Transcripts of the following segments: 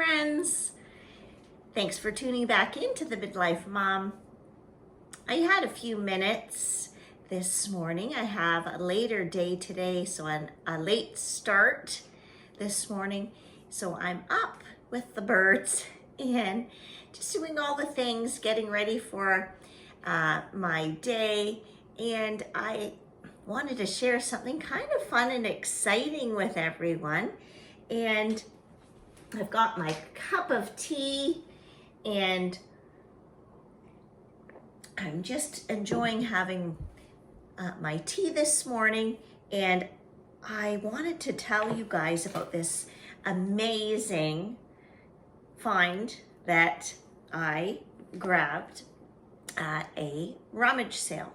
friends. Thanks for tuning back into the Midlife Mom. I had a few minutes this morning. I have a later day today, so a late start this morning. So I'm up with the birds and just doing all the things, getting ready for my day. And I wanted to share something kind of fun and exciting with everyone. And I've got my cup of tea and I'm just enjoying having my tea this morning. And I wanted to tell you guys about this amazing find that I grabbed at a rummage sale.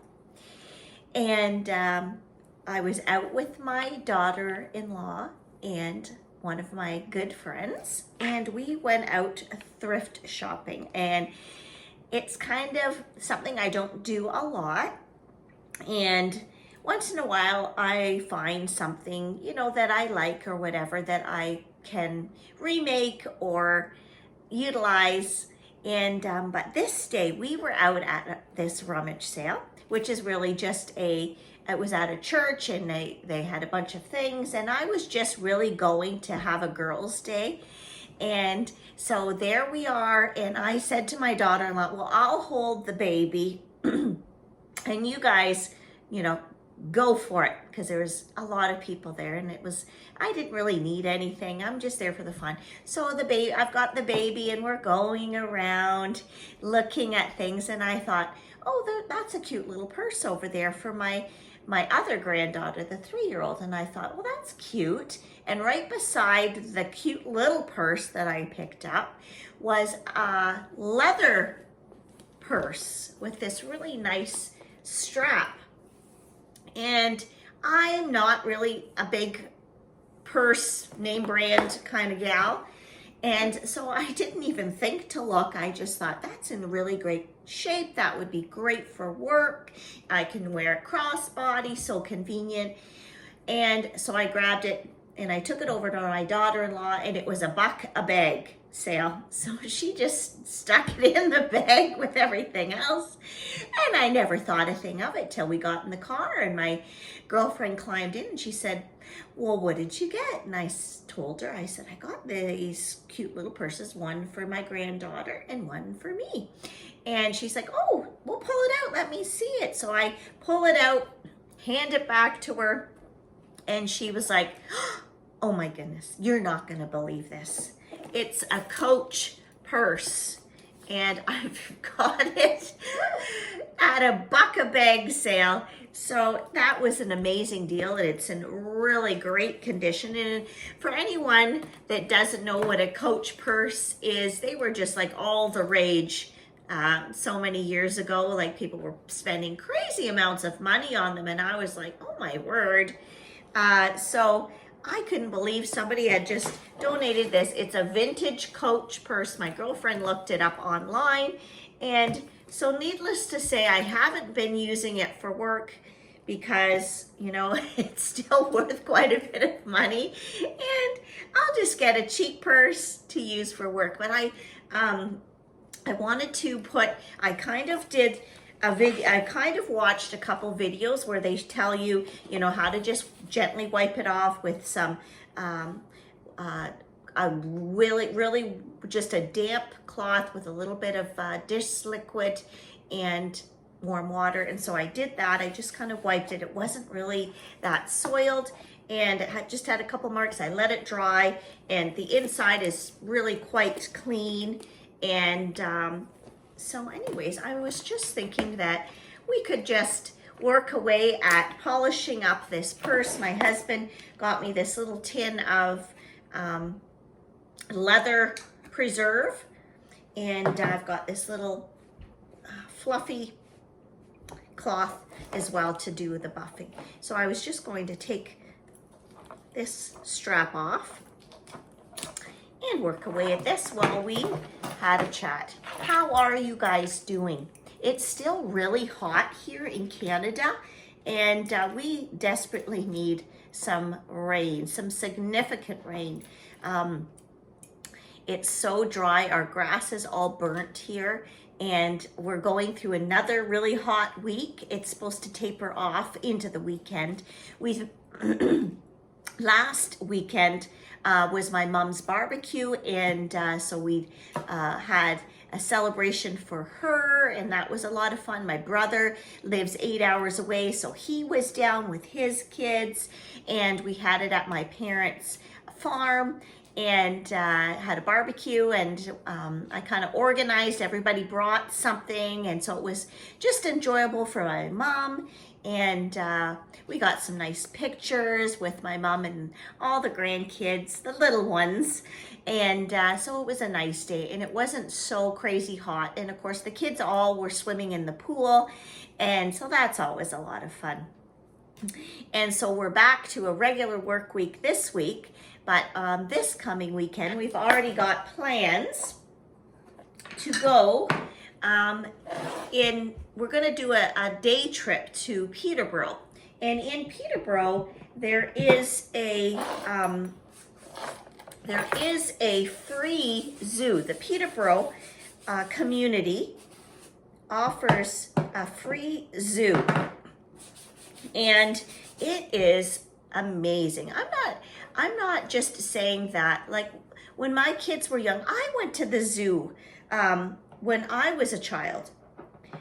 And I was out with my daughter-in-law and one of my good friends, and we went out thrift shopping. And it's kind of something I don't do a lot. And once in a while I find something, that I like or whatever that I can remake or utilize. And but this day we were out at this rummage sale, which is really just it was at a church, and they had a bunch of things, and I was just really going to have a girls' day. And so there we are, and I said to my daughter-in-law, well, I'll hold the baby and you guys, go for it, because there was a lot of people there, and I didn't really need anything. I'm just there for the fun. So I've got the baby, and we're going around looking at things, and I thought, oh, that's a cute little purse over there for my other granddaughter, the 3-year-old. And I thought, well, that's cute. And right beside the cute little purse that I picked up was a leather purse with this really nice strap. And I'm not really a big purse name brand kind of gal. And so I didn't even think to look. I just thought, that's in really great shape. That would be great for work. I can wear it crossbody, so convenient. And so I grabbed it and I took it over to my daughter-in-law, and it was $1 a bag sale. So she just stuck it in the bag with everything else. And I never thought a thing of it till we got in the car, and my girlfriend climbed in and she said, well, what did you get? And I told her, I said, I got these cute little purses, one for my granddaughter and one for me. And she's like, oh, we'll pull it out. Let me see it. So I pull it out, hand it back to her. And she was like, oh my goodness, you're not going to believe this. It's a Coach purse. And I've got it at $1 a bag sale. So that was an amazing deal, and it's in really great condition. And for anyone that doesn't know what a Coach purse is, they were just like all the rage so many years ago. Like, people were spending crazy amounts of money on them, and I was like, oh my word. So I couldn't believe somebody had just donated this. It's a vintage Coach purse. My girlfriend looked it up online, and so needless to say, I haven't been using it for work because, it's still worth quite a bit of money, and I'll just get a cheap purse to use for work. But I wanted to I kind of did a video. I kind of watched a couple videos where they tell you, how to just gently wipe it off with some a really just a damp cloth with a little bit of dish liquid and warm water. And so I did that. I just kind of wiped it. It wasn't really that soiled, and it just had a couple marks. I let it dry, and the inside is really quite clean. And so anyways, I was just thinking that we could just work away at polishing up this purse. My husband got me this little tin of leather preserve, and I've got this little fluffy cloth as well to do the buffing. So I was just going to take this strap off and work away at this while we had a chat. How are you guys doing? It's still really hot here in Canada, and we desperately need some rain, some significant rain. It's so dry. Our grass is all burnt here, and we're going through another really hot week. It's supposed to taper off into the weekend. We've last weekend was my mom's barbecue, and so we had a celebration for her, and that was a lot of fun. My brother lives 8 hours away, so he was down with his kids, and we had it at my parents' farm, and had a barbecue, and I kind of organized, everybody brought something, and so it was just enjoyable for my mom. And we got some nice pictures with my mom and all the grandkids, the little ones. And so it was a nice day, and it wasn't so crazy hot. And of course, the kids all were swimming in the pool. And so that's always a lot of fun. And so we're back to a regular work week this week. But this coming weekend, we've already got plans to go we're going to do a day trip to Peterborough. And in Peterborough, there is a free zoo. The Peterborough community offers a free zoo, and it is amazing. I'm not just saying that. Like, when my kids were young, I went to the zoo when I was a child.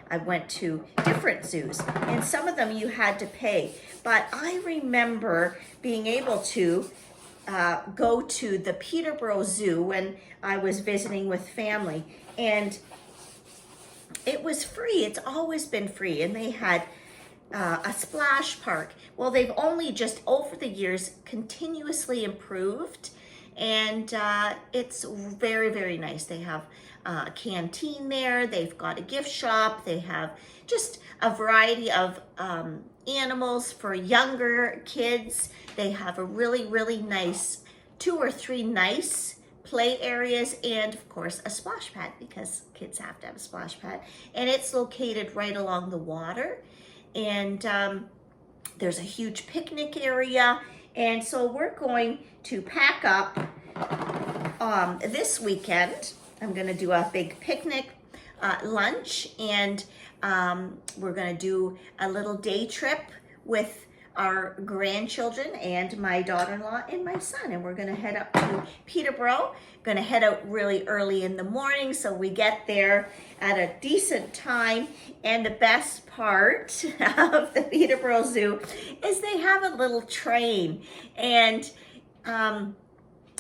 I went to different zoos, and some of them you had to pay. But I remember being able to go to the Peterborough Zoo when I was visiting with family, and it was free. It's always been free, and they had a splash park. Well, they've only just over the years continuously improved, and it's very, very nice. They have a canteen there. They've got a gift shop. They have just a variety of animals for younger kids. They have a really, really nice 2 or 3 nice play areas, and of course a splash pad, because kids have to have a splash pad. And it's located right along the water. And there's a huge picnic area. And so we're going to pack up this weekend. I'm going to do a big picnic lunch, and we're going to do a little day trip with our grandchildren and my daughter-in-law and my son. And we're going to head up to Peterborough. Going to head out really early in the morning so we get there at a decent time. And the best part of the Peterborough Zoo is they have a little train, and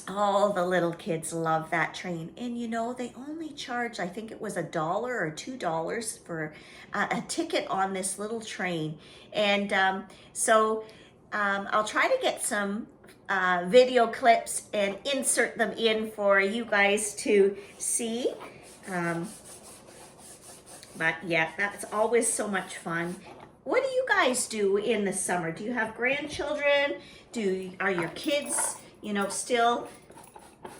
all the little kids love that train. And you know, they only charge, I think it was $1 or $2 for a ticket on this little train. And so I'll try to get some video clips and insert them in for you guys to see. But yeah, that's always so much fun. What do you guys do in the summer? Do you have grandchildren? Are your kids, you know, still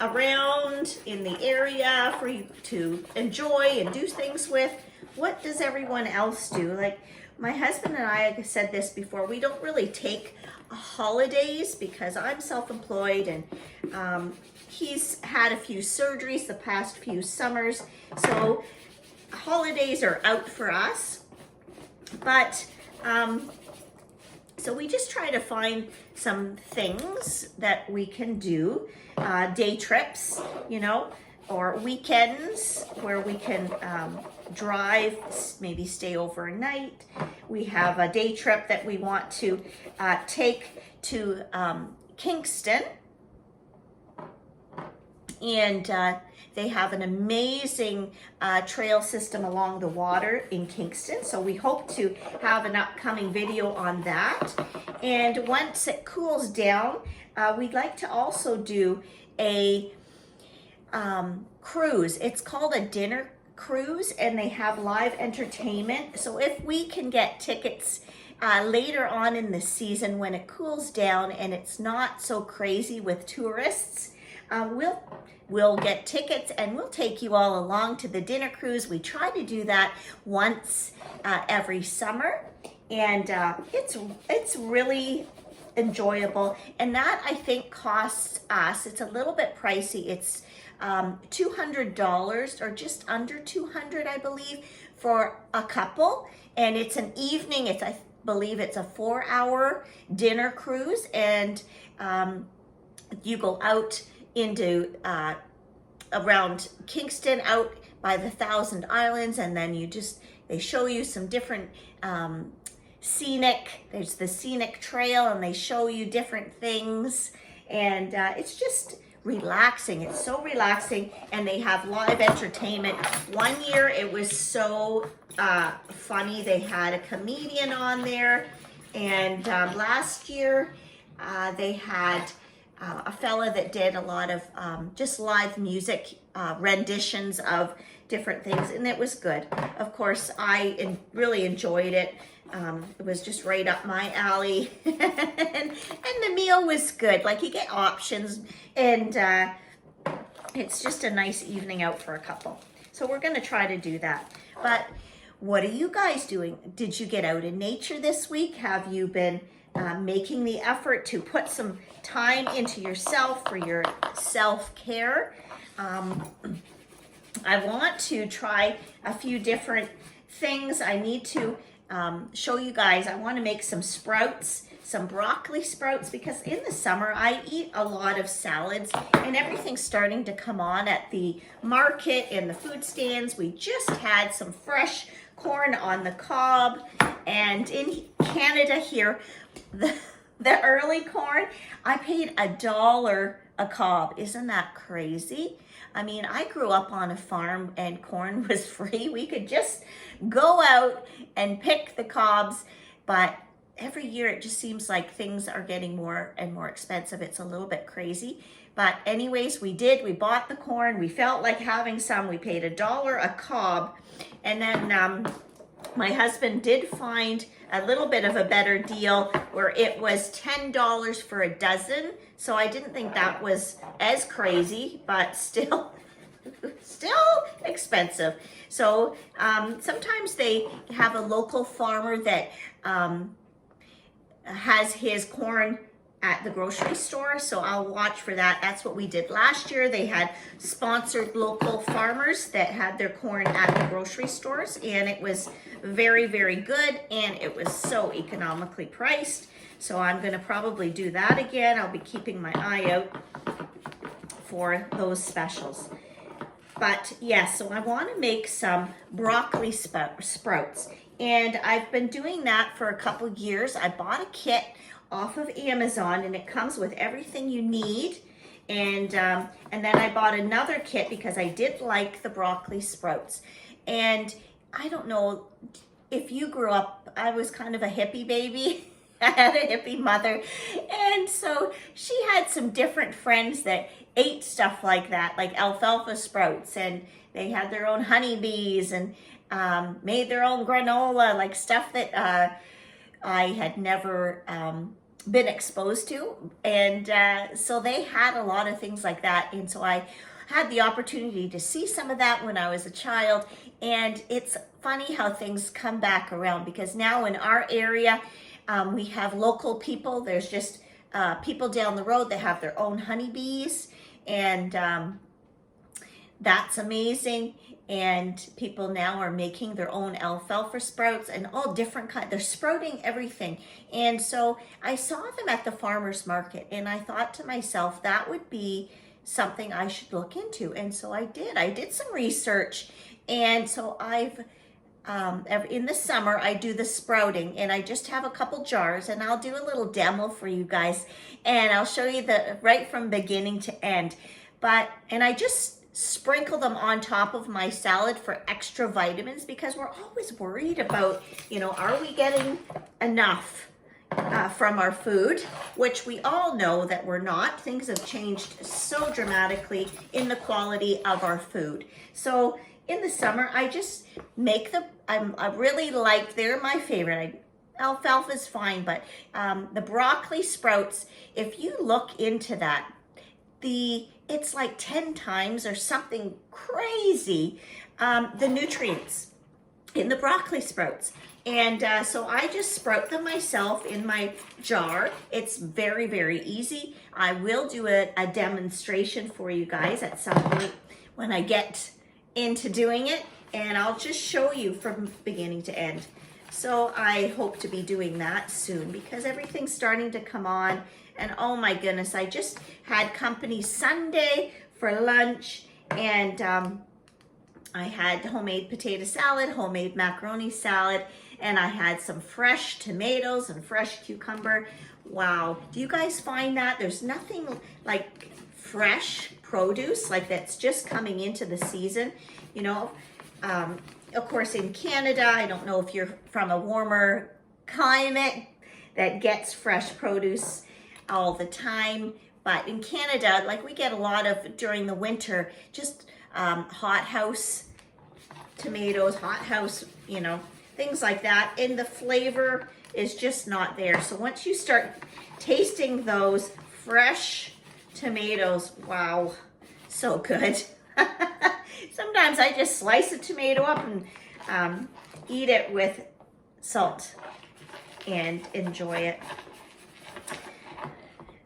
around in the area for you to enjoy and do things with? What does everyone else do? Like, my husband and I have said this before, we don't really take holidays because I'm self-employed, and he's had a few surgeries the past few summers, so holidays are out for us. But so we just try to find some things that we can do, day trips, you know, or weekends where we can drive, maybe stay overnight. We have a day trip that we want to take to Kingston, and they have an amazing trail system along the water in Kingston. So we hope to have an upcoming video on that. And once it cools down, we'd like to also do a cruise. It's called a dinner cruise, and they have live entertainment. So if we can get tickets later on in the season when it cools down and it's not so crazy with tourists, we'll get tickets and we'll take you all along to the dinner cruise. We try to do that once every summer, and it's really enjoyable. And that, I think, costs us, it's a little bit pricey. It's $200 or just under 200, I believe, for a couple. And it's an evening, I believe it's a 4-hour dinner cruise. And you go out into around Kingston, out by the Thousand Islands, and then they show you some different there's the scenic trail, and they show you different things, and it's just relaxing. It's so relaxing, and they have live entertainment. One year it was so funny. They had a comedian on there, and last year they had a fella that did a lot of just live music renditions of different things, and it was good. Of course, I really enjoyed it. It was just right up my alley, and the meal was good. Like, you get options, and it's just a nice evening out for a couple. So we're going to try to do that. But what are you guys doing? Did you get out in nature this week? Have you been making the effort to put some time into yourself for your self-care? I want to try a few different things. I need to show you guys. I want to make some sprouts, some broccoli sprouts, because in the summer I eat a lot of salads, and everything's starting to come on at the market and the food stands. We just had some fresh corn on the cob, and in Canada here, the early corn, I paid $1 a cob. Isn't that crazy? I mean, I grew up on a farm and corn was free. We could just go out and pick the cobs, but every year it just seems like things are getting more and more expensive. It's a little bit crazy. But anyways, we bought the corn. We felt like having some. We paid $1 a cob. And then my husband did find a little bit of a better deal where it was $10 for a dozen. So I didn't think that was as crazy, but still expensive. So sometimes they have a local farmer that has his corn at the grocery store, so I'll watch for that. That's what we did last year. They had sponsored local farmers that had their corn at the grocery stores, and it was very, very good, and it was so economically priced. So I'm going to probably do that again. I'll be keeping my eye out for those specials. But yes, so I want to make some broccoli sprouts, and I've been doing that for a couple years. I bought a kit off of Amazon, and it comes with everything you need. And then I bought another kit because I did like the broccoli sprouts. And I don't know if you grew up, I was kind of a hippie baby. I had a hippie mother, and so she had some different friends that ate stuff like that, like alfalfa sprouts, and they had their own honeybees and made their own granola, like stuff that I had never been exposed to. And so they had a lot of things like that, and so I had the opportunity to see some of that when I was a child. And it's funny how things come back around, because now in our area, we have local people. There's just people down the road that have their own honeybees, and that's amazing. And people now are making their own alfalfa sprouts and all different kinds. They're sprouting everything. And so I saw them at the farmer's market, and I thought to myself, that would be something I should look into. And so I did some research. And so in the summer, I do the sprouting, and I just have a couple jars, and I'll do a little demo for you guys, and I'll show you right from beginning to end. And I just sprinkle them on top of my salad for extra vitamins, because we're always worried about, are we getting enough from our food, which we all know that we're not. Things have changed so dramatically in the quality of our food. So in the summer, I just make I really like, they're my favorite. Alfalfa's fine, but the broccoli sprouts, if you look into that, it's like 10 times or something crazy, the nutrients in the broccoli sprouts. And so I just sprout them myself in my jar. It's very, very easy. I will do a demonstration for you guys at some point when I get into doing it, and I'll just show you from beginning to end. So I hope to be doing that soon because everything's starting to come on. And oh my goodness, I just had company Sunday for lunch, and I had homemade potato salad, homemade macaroni salad, and I had some fresh tomatoes and fresh cucumber. Wow, do you guys find that? There's nothing like fresh produce like that's just coming into the season, you know. Of course, in Canada, I don't know if you're from a warmer climate that gets fresh produce all the time, but in Canada, like we get a lot of during the winter, just hothouse tomatoes, hothouse, you know, things like that, and the flavor is just not there. So once you start tasting those fresh tomatoes, wow, so good. Sometimes I just slice a tomato up and eat it with salt and enjoy it.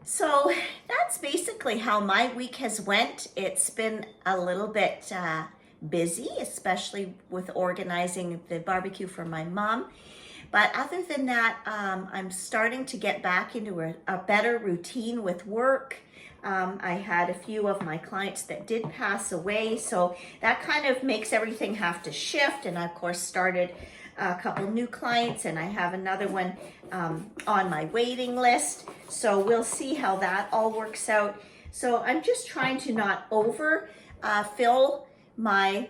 So that's basically how my week has went. It's been a little bit busy, especially with organizing the barbecue for my mom. But other than that, I'm starting to get back into a better routine with work. I had a few of my clients that did pass away, so that kind of makes everything have to shift. And I, of course, started a couple new clients, and I have another one on my waiting list. So we'll see how that all works out. So I'm just trying to not fill my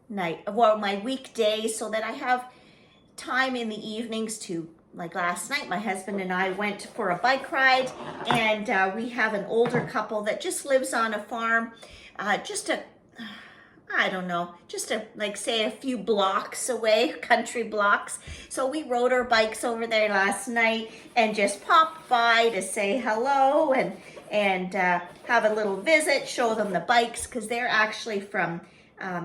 my weekdays, so that I have time in the evenings to, like last night, my husband and I went for a bike ride, and we have an older couple that just lives on a farm, like say a few blocks away, country blocks. So we rode our bikes over there last night and just popped by to say hello and have a little visit, show them the bikes, because they're actually from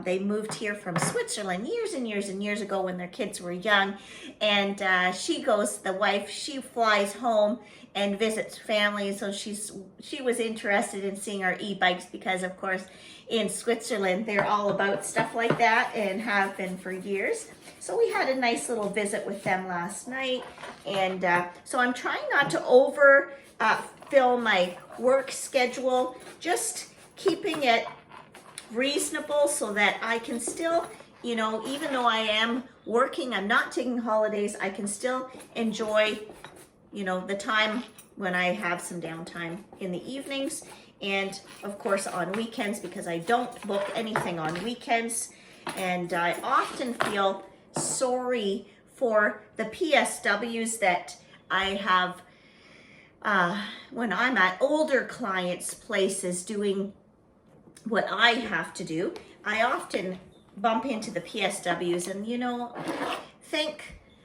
they moved here from Switzerland years and years and years ago when their kids were young. And the wife, she flies home and visits family. So she was interested in seeing our e-bikes because, of course, in Switzerland, they're all about stuff like that and have been for years. So we had a nice little visit with them last night. And so I'm trying not to fill my work schedule, just keeping it reasonable so that I can still, you know, even though I am working, I'm not taking holidays, I can still enjoy, you know, the time when I have some downtime in the evenings, and of course on weekends, because I don't book anything on weekends. And I often feel sorry for the PSWs that I have when I'm at older clients' places doing what I have to do. I often bump into the PSWs, and you know,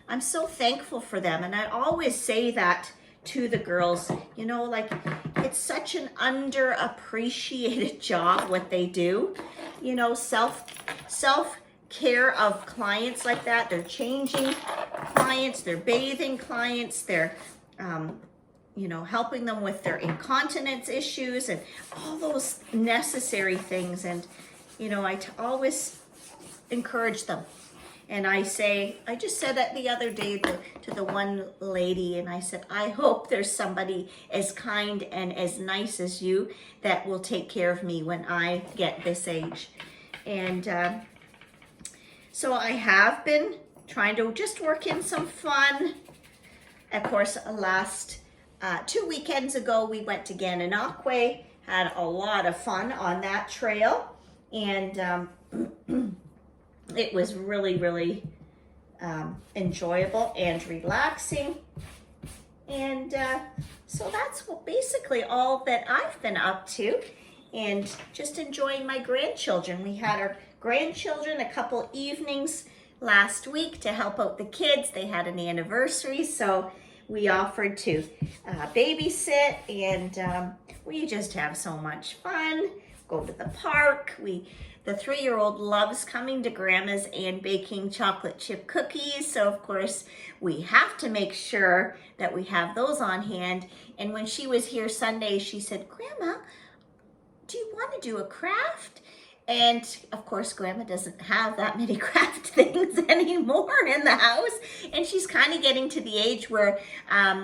I'm so thankful for them. And I always say that to the girls, you know, like, it's such an underappreciated job what they do, you know, self care of clients like that. They're changing clients, they're bathing clients, they're you know, helping them with their incontinence issues and all those necessary things. And, you know, I always encourage them. And I just said that the other day to the one lady, and I said, I hope there's somebody as kind and as nice as you that will take care of me when I get this age. And so I have been trying to just work in some fun. Of course, last 2 weekends ago, we went to Gananoque, had a lot of fun on that trail, and it was really, really enjoyable and relaxing. And so that's basically all that I've been up to, and just enjoying my grandchildren. We had our grandchildren a couple evenings last week to help out the kids. They had an anniversary, so we offered to babysit, and we just have so much fun. Of go to the park. The 3-year-old loves coming to Grandma's and baking chocolate chip cookies. So of course we have to make sure that we have those on hand. And when she was here Sunday, she said, Grandma, do you want to do a craft? And of course, Grandma doesn't have that many craft things anymore in the house. And she's kind of getting to the age where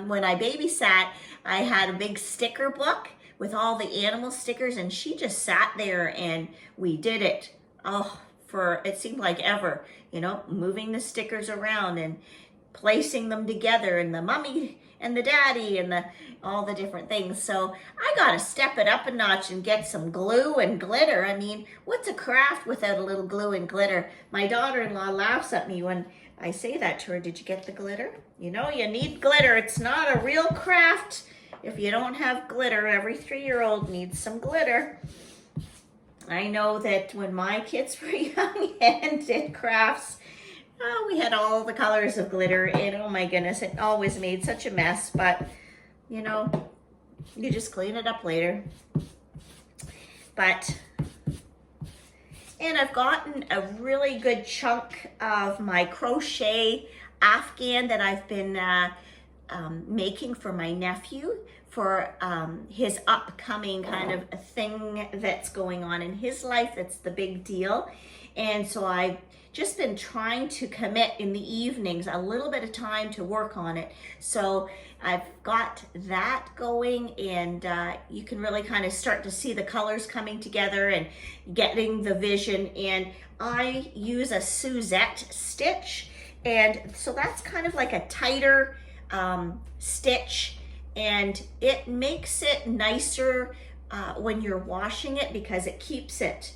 when I babysat, I had a big sticker book with all the animal stickers, and she just sat there and we did it. Oh, for it seemed like ever, you know, moving the stickers around and placing them together, and the mummy and the daddy and all the different things. So I gotta step it up a notch and get some glue and glitter. I mean, what's a craft without a little glue and glitter? My daughter-in-law laughs at me when I say that to her. Did you get the glitter? You know, you need glitter. It's not a real craft if you don't have glitter. Every 3-year-old needs some glitter. I know that when my kids were young and did crafts, we had all the colors of glitter, and oh my goodness, it always made such a mess, but you know, you just clean it up later. And I've gotten a really good chunk of my crochet afghan that I've been making for my nephew for his upcoming kind of a thing that's going on in his life. That's the big deal. And so I've just been trying to commit in the evenings a little bit of time to work on it. So I've got that going, and you can really kind of start to see the colors coming together and getting the vision. And I use a Suzette stitch, and so that's kind of like a tighter stitch, and it makes it nicer when you're washing it, because it keeps it,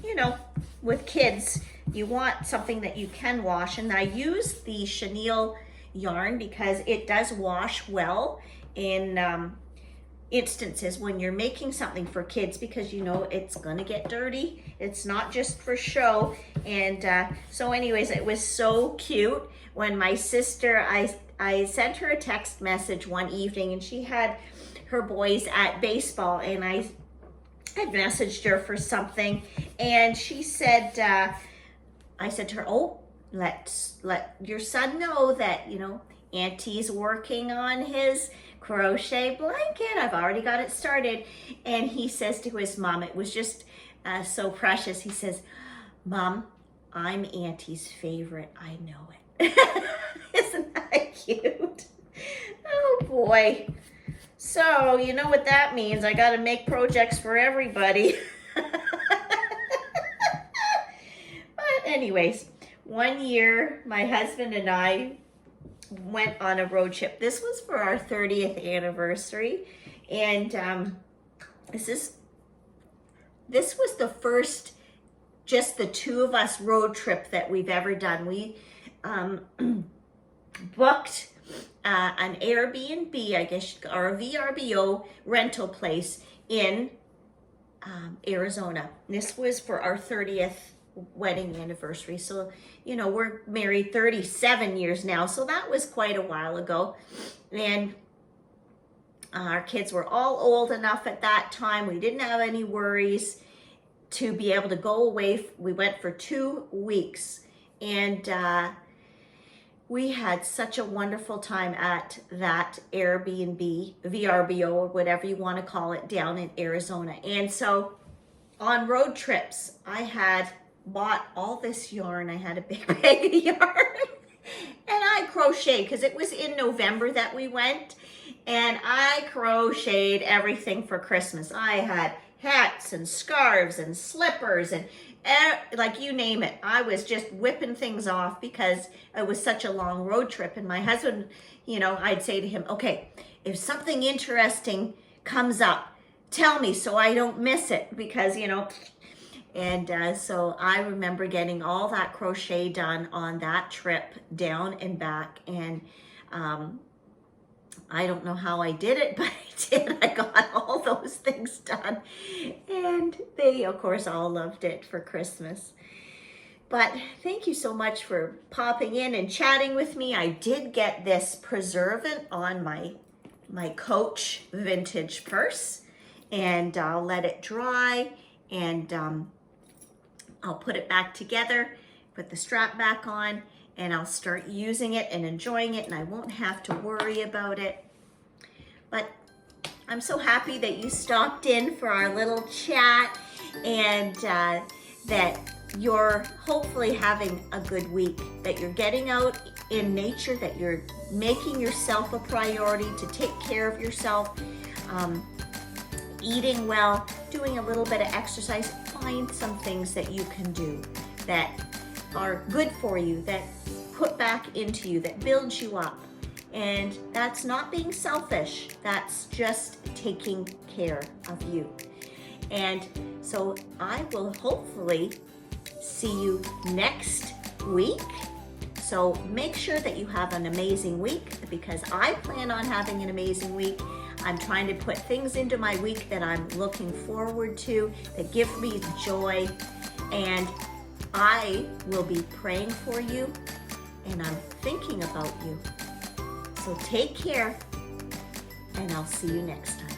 you know, with kids, you want something that you can wash. And I use the chenille yarn because it does wash well in instances when you're making something for kids, because you know it's gonna get dirty. It's not just for show. And so anyways, it was so cute when my sister, I sent her a text message one evening, and she had her boys at baseball, and I had messaged her for something, and she said, I said to her, oh, let your son know that, you know, Auntie's working on his crochet blanket. I've already got it started. And he says to his mom, it was just so precious. He says, Mom, I'm Auntie's favorite. I know it. Isn't that cute? Oh boy. So you know what that means. I got to make projects for everybody. But anyways, one year my husband and I went on a road trip. This was for our 30th anniversary, and this was the first just the two of us road trip that we've ever done. We booked an Airbnb, I guess, or a VRBO rental place in Arizona. This was for our 30th wedding anniversary. So, you know, we're married 37 years now. So that was quite a while ago. And our kids were all old enough at that time. We didn't have any worries to be able to go away. We went for 2 weeks, and we had such a wonderful time at that Airbnb, VRBO, or whatever you want to call it, down in Arizona. And so on road trips, I had bought all this yarn. I had a big bag of yarn, and I crocheted, because it was in November that we went, and I crocheted everything for Christmas. I had hats and scarves and slippers and like you name it. I was just whipping things off because it was such a long road trip. And my husband, you know, I'd say to him, okay, if something interesting comes up, tell me so I don't miss it, because, you know. And so I remember getting all that crochet done on that trip down and back. And I don't know how I did it, but I did. I got all those things done. And they, of course, all loved it for Christmas. But thank you so much for popping in and chatting with me. I did get this preservant on my Coach vintage purse. and I'll let it dry, and I'll put it back together, put the strap back on, and I'll start using it and enjoying it, and I won't have to worry about it. But I'm so happy that you stopped in for our little chat, and that you're hopefully having a good week, that you're getting out in nature, that you're making yourself a priority to take care of yourself, eating well, doing a little bit of exercise. Find some things that you can do that are good for you, that put back into you, that builds you up. And that's not being selfish, that's just taking care of you. And so I will hopefully see you next week. So make sure that you have an amazing week, because I plan on having an amazing week. I'm trying to put things into my week that I'm looking forward to, that give me joy, and I will be praying for you, and I'm thinking about you. So take care, and I'll see you next time.